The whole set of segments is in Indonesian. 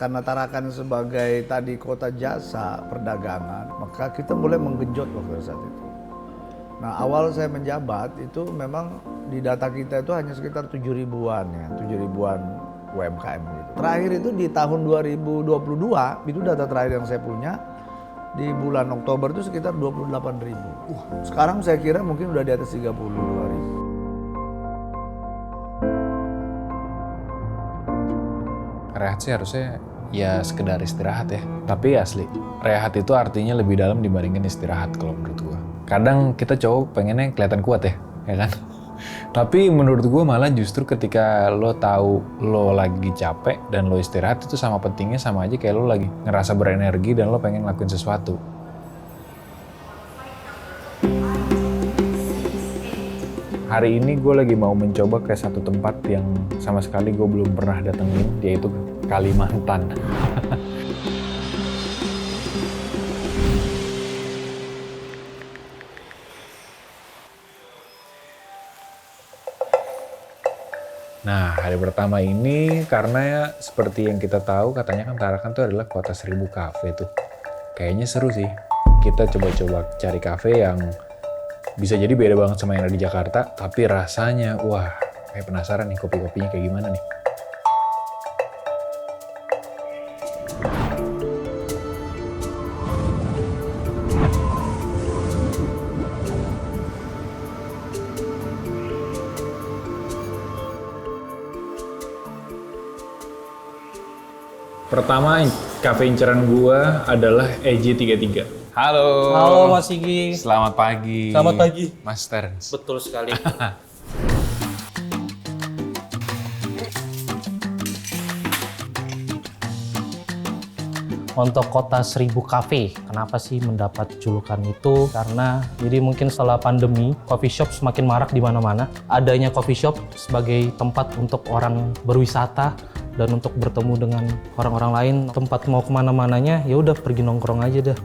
Karena Tarakan sebagai tadi kota jasa perdagangan, maka kita mulai menggenjot waktu saat itu. Nah, awal saya menjabat itu memang di data kita itu hanya sekitar 7.000-an ya, 7.000-an UMKM gitu. Terakhir itu di tahun 2022, itu data terakhir yang saya punya, di bulan Oktober itu sekitar 28.000. Sekarang saya kira mungkin udah di atas 32.000. Rehat sih harusnya ya sekedar istirahat ya. Tapi asli, rehat itu artinya lebih dalam dibandingin istirahat kalau menurut gua. Kadang kita cowok pengennya kelihatan kuat ya kan? Tapi menurut gua malah justru ketika lo tahu lo lagi capek dan lo istirahat itu sama pentingnya sama aja kayak lo lagi ngerasa berenergi dan lo pengen ngelakuin sesuatu. Hari ini gue lagi mau mencoba ke satu tempat yang sama sekali gue belum pernah datengin, yaitu Kalimantan. Nah, hari pertama ini karena seperti yang kita tahu katanya kan Tarakan tuh adalah kota 1000 kafe tuh. Kayaknya seru sih. Kita coba-coba cari kafe yang bisa jadi beda banget sama yang ada di Jakarta, tapi rasanya, wah, kayak penasaran nih kopi-kopinya kayak gimana nih. Pertama, kafe inceran gua adalah EJ33. Halo. Halo Mas Sigi. Selamat pagi. Selamat pagi. Mas Terence. Betul sekali. Untuk kota 1000 kafe, kenapa sih mendapat julukan itu? Karena jadi mungkin setelah pandemi, coffee shop semakin marak di mana-mana. Adanya coffee shop sebagai tempat untuk orang berwisata dan untuk bertemu dengan orang-orang lain. Tempat mau kemana-mananya, ya udah pergi nongkrong aja dah.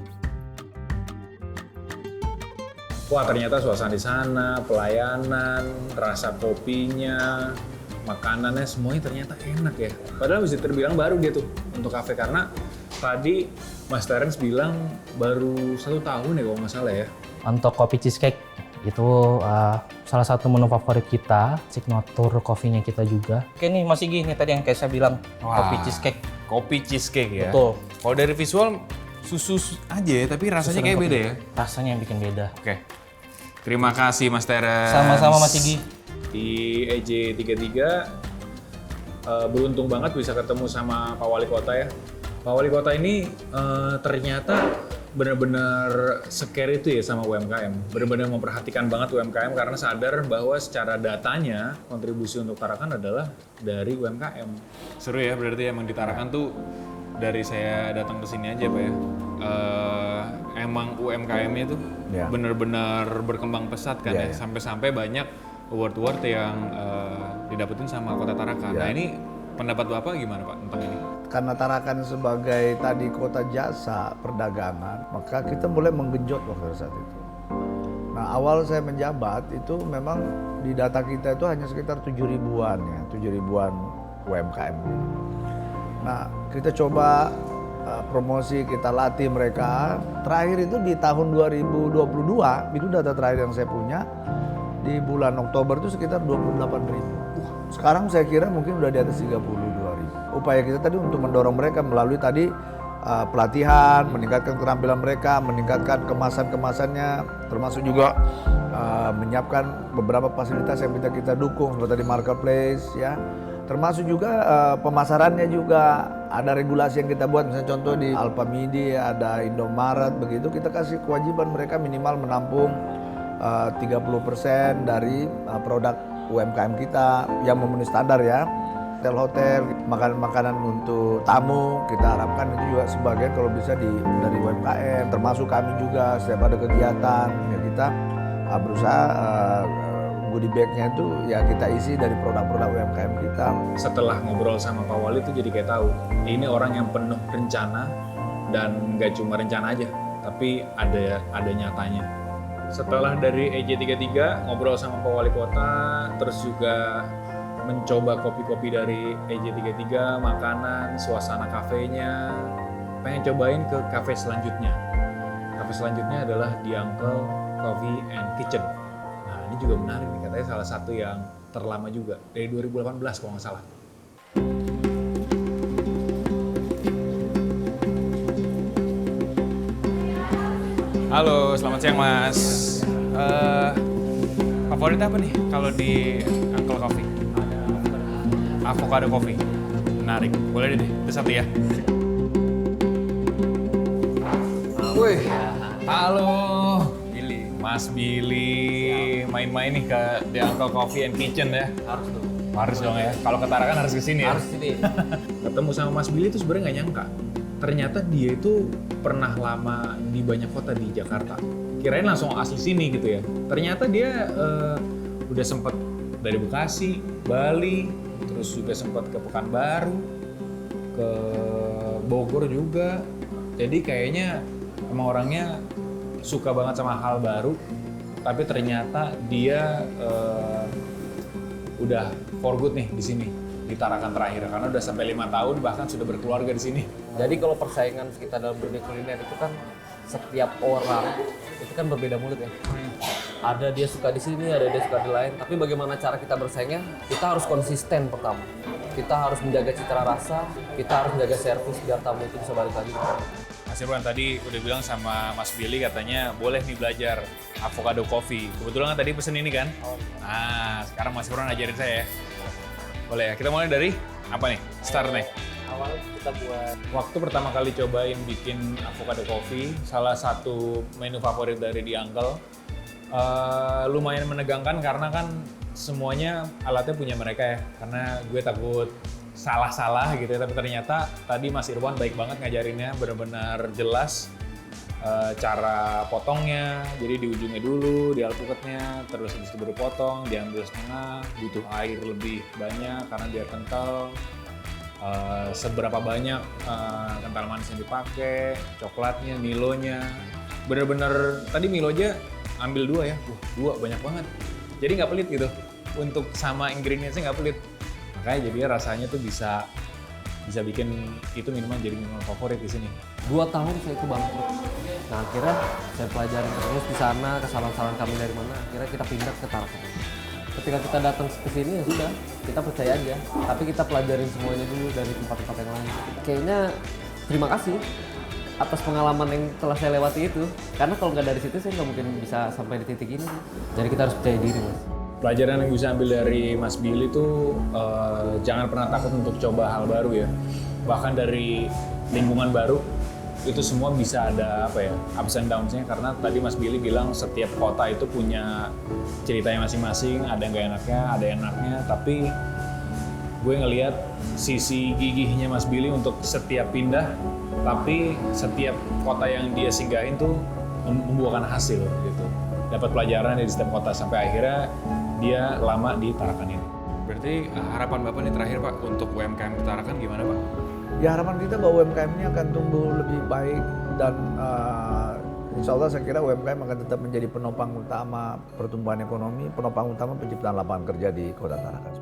Wah, ternyata suasana di sana, pelayanan, rasa kopinya, makanannya semuanya ternyata enak ya. Padahal bisa terbilang baru gitu untuk kafe karena tadi Mas Terence bilang baru 1 tahun ya kalau nggak salah ya. Untuk kopi cheesecake itu salah satu menu favorit kita, signature coffee-nya kita juga. Oke nih Mas Igi, nih tadi yang kayak saya bilang, kopi cheesecake. Kopi cheesecake ya. Betul. Kalau dari visual susu aja ya, tapi rasanya kayak beda ya. Rasanya yang bikin beda. Oke. Terima kasih Mas Terence. Sama-sama Mas Igi. Di EJ33 beruntung banget bisa ketemu sama Pak Wali Kota ya. Pak Wali Kota ini ternyata benar-benar scare itu ya sama UMKM. Benar-benar memperhatikan banget UMKM karena sadar bahwa secara datanya kontribusi untuk Tarakan adalah dari UMKM. Seru ya, berarti emang di Tarakan tuh dari saya datang ke sini aja Pak ya. Emang UMKM-nya tuh benar-benar berkembang pesat kan ya. Sampai-sampai banyak award-award yang didapetin sama Kota Tarakan. Nah ini pendapat Bapak gimana Pak tentang ini? Karena Tarakan sebagai tadi kota jasa perdagangan, maka kita mulai menggenjot waktu saat itu. Nah, awal saya menjabat itu memang di data kita itu hanya sekitar 7.000-an ya, 7.000-an UMKM. Nah, kita coba promosi, kita latih mereka. Terakhir itu di tahun 2022, itu data terakhir yang saya punya, di bulan Oktober itu sekitar 28.000. Sekarang saya kira mungkin udah di atas 32.000. Upaya kita tadi untuk mendorong mereka melalui tadi pelatihan, meningkatkan keterampilan mereka, meningkatkan kemasan-kemasannya, termasuk juga menyiapkan beberapa fasilitas yang bisa kita dukung seperti tadi marketplace ya. Termasuk juga pemasarannya juga ada regulasi yang kita buat, misalnya contoh di Alfamidi ada Indomaret begitu, kita kasih kewajiban mereka minimal menampung 30% dari produk UMKM kita yang memenuhi standar ya. Hotel-hotel, makanan-makanan untuk tamu kita harapkan itu juga sebagian kalau bisa dari UMKM, termasuk kami juga setiap ada kegiatan ya kita berusaha goodie bag-nya itu ya kita isi dari produk-produk UMKM kita. Setelah ngobrol sama Pak Wali tuh jadi kayak tahu ini orang yang penuh rencana dan nggak cuma rencana aja, tapi ada nyatanya. Setelah dari EJ33 ngobrol sama Pak Wali Kota, terus juga mencoba kopi-kopi dari EJ33, makanan, suasana kafenya, pengen cobain ke kafe selanjutnya. Kafe selanjutnya adalah The Uncle Coffee and Kitchen. Nah ini juga menarik nih, katanya salah satu yang terlama juga, dari 2018 kalau nggak salah. Halo, selamat siang Mas. Favorit apa nih kalau di Uncle Coffee? Avocado coffee. Menarik. Boleh deh, itu satu ya. Wih, halo. Billy. Mas Billy. Main-main nih ke The Uncle Coffee and Kitchen ya. Harus dong. Harus dong ya. Kalau ke Tarakan harus kesini ya. Harus sini. Ketemu sama Mas Billy itu sebenarnya nggak nyangka. Ternyata dia itu pernah lama di banyak kota di Jakarta. Kirain langsung asli sini gitu ya. Ternyata dia udah sempet dari Bekasi, Bali, terus juga sempat ke Pekanbaru, ke Bogor juga. Jadi kayaknya emang orangnya suka banget sama hal baru. Tapi ternyata dia udah for good nih di sini, di Tarakan terakhir, karena udah sampai 5 tahun bahkan sudah berkeluarga di sini. Jadi kalau persaingan kita dalam dunia kuliner itu kan setiap orang itu kan berbeda mulut ya. Ada dia suka di sini, ada dia suka di lain. Tapi bagaimana cara kita bersaingnya? Kita harus konsisten pertama. Kita harus menjaga citra rasa, kita harus menjaga servis biar tamu itu bisa balik lagi. Mas Irwan tadi udah bilang sama Mas Billy katanya boleh nih belajar avocado coffee. Kebetulan kan tadi pesen ini kan? Nah, sekarang Mas Irwan ajarin saya ya. Boleh ya, kita mulai dari apa nih? Start nih. Awalnya kita buat Waktu pertama kali cobain bikin avocado coffee, salah satu menu favorit dari The Uncle, lumayan menegangkan karena kan semuanya alatnya punya mereka ya. Karena gue takut salah-salah gitu ya, tapi ternyata tadi Mas Irwan baik banget ngajarinnya, benar-benar jelas cara potongnya. Jadi di ujungnya dulu, di alpukatnya, terus habis itu baru potong, diambil setengah, butuh air lebih banyak karena biar kental. Seberapa banyak kental manis yang dipakai, coklatnya, Milonya. Bener-bener tadi Milo aja ambil 2 ya, dua banyak banget. Jadi nggak pelit gitu. Untuk sama ingredientsnya nggak pelit. Makanya jadi rasanya tuh bisa bikin itu minuman jadi minuman favorit di sini. 2 tahun saya itu bangkrut. Nah akhirnya saya pelajarin terus di sana, kesalahan-kesalahan kami dari mana. Akhirnya kita pindah ke Tarakan. Ketika kita datang ke sini ya sudah, kita percaya aja. Tapi kita pelajarin semuanya dulu dari tempat-tempat yang lain. Kayaknya terima kasih atas pengalaman yang telah saya lewati itu. Karena kalau nggak dari situ saya nggak mungkin bisa sampai di titik ini. Jadi kita harus percaya diri, Mas. Pelajaran yang bisa ambil dari Mas Billy tuh jangan pernah takut untuk coba hal baru ya. Bahkan dari lingkungan baru itu semua bisa ada apa ya, ups and downs-nya, karena tadi Mas Billy bilang setiap kota itu punya ceritanya masing-masing, ada yang gak enaknya, ada yang enaknya, tapi gue ngelihat sisi gigihnya Mas Billy untuk setiap pindah, tapi setiap kota yang dia singgahin tuh membuahkan hasil gitu. Dapat pelajaran dari setiap kota sampai akhirnya dia lama di Tarakan ini. Berarti harapan Bapak nih terakhir Pak untuk UMKM di Tarakan gimana Pak? Ya harapan kita bahwa UMKM ini akan tumbuh lebih baik dan insya Allah saya kira UMKM akan tetap menjadi penopang utama pertumbuhan ekonomi, penopang utama penciptaan lapangan kerja di Kota Tarakan.